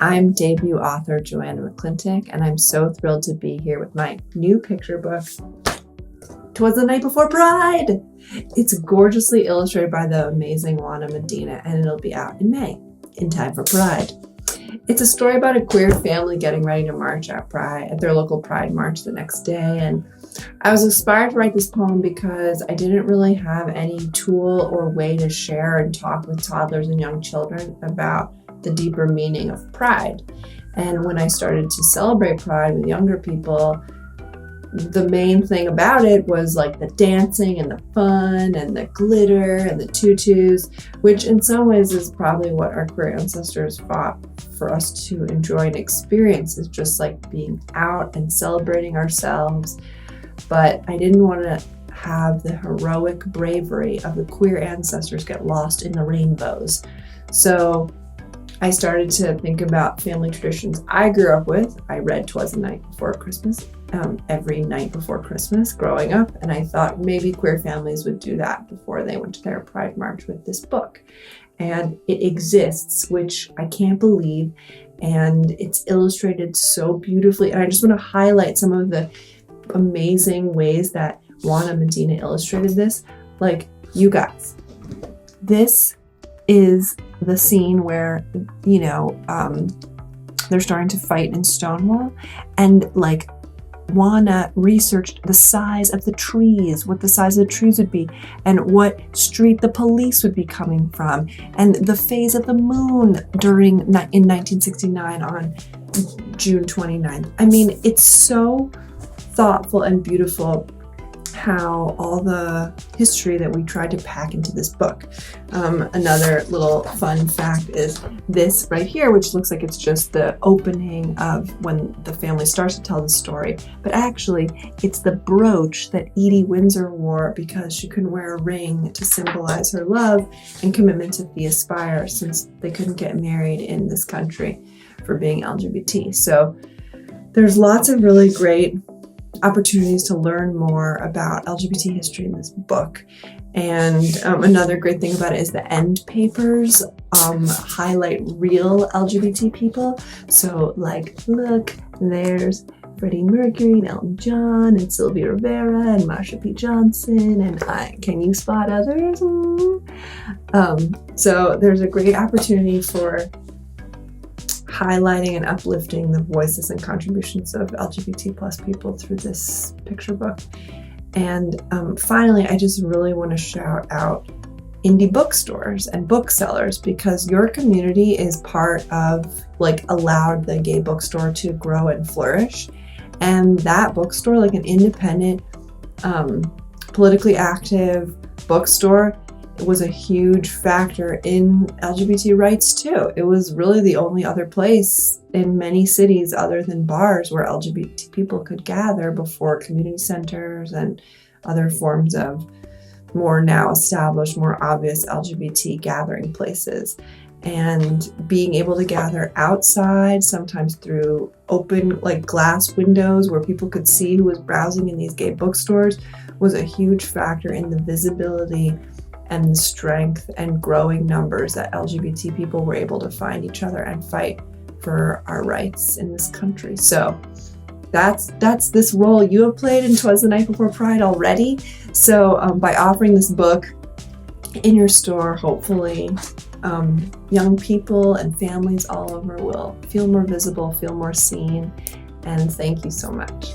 I'm debut author Joanna McClintic, and I'm so thrilled to be here with my new picture book, Twas the Night Before Pride. It's gorgeously illustrated by the amazing Juana Medina, and it'll be out in May, in time for Pride. It's a story about a queer family getting ready to march at Pride, at their local Pride march the next day. And I was inspired to write this poem because I didn't really have any tool or way to share and talk with toddlers and young children about the deeper meaning of Pride. And when I started to celebrate Pride with younger people, the main thing about it was like the dancing and the fun and the glitter and the tutus, which in some ways is probably what our queer ancestors fought for us to enjoy and experience, is just like being out and celebrating ourselves. But I didn't want to have the heroic bravery of the queer ancestors get lost in the rainbows. So I started to think about family traditions I grew up with. I read Twas the Night Before Christmas every night before Christmas growing up, and I thought maybe queer families would do that before they went to their Pride March with this book. And it exists, which I can't believe, and it's illustrated so beautifully. And I just want to highlight some of the amazing ways that Juana Medina illustrated this. Like, you guys, this is the scene where, they're starting to fight in Stonewall, and like Juana researched the size of the trees, what the size of the trees would be, and what street the police would be coming from, and the phase of the moon in 1969 on June 29th. I mean, it's so thoughtful and beautiful how all the history that we tried to pack into this book. Another little fun fact is this right here, which looks like it's just the opening of when the family starts to tell the story, but actually it's the brooch that Edie Windsor wore because she couldn't wear a ring to symbolize her love and commitment to Thea Spire, since they couldn't get married in this country for being LGBT. So there's lots of really great opportunities to learn more about LGBT history in this book. And another great thing about it is the end papers highlight real LGBT people. So like, look, there's Freddie Mercury and Elton John and Sylvia Rivera and Marsha P. Johnson, and can you spot others? So there's a great opportunity for highlighting and uplifting the voices and contributions of LGBT plus people through this picture book. And finally, I just really want to shout out indie bookstores and booksellers, because your community is part of, like, allowed the gay bookstore to grow and flourish. And that bookstore, like an independent, politically active bookstore, was a huge factor in LGBT rights too. It was really the only other place in many cities other than bars where LGBT people could gather before community centers and other forms of more now established, more obvious LGBT gathering places. And being able to gather outside, sometimes through open, like, glass windows where people could see who was browsing in these gay bookstores, was a huge factor in the visibility and the strength and growing numbers that LGBT people were able to find each other and fight for our rights in this country. So that's this role you have played in Twas the Night Before Pride already. So by offering this book in your store, hopefully young people and families all over will feel more visible, feel more seen. And thank you so much.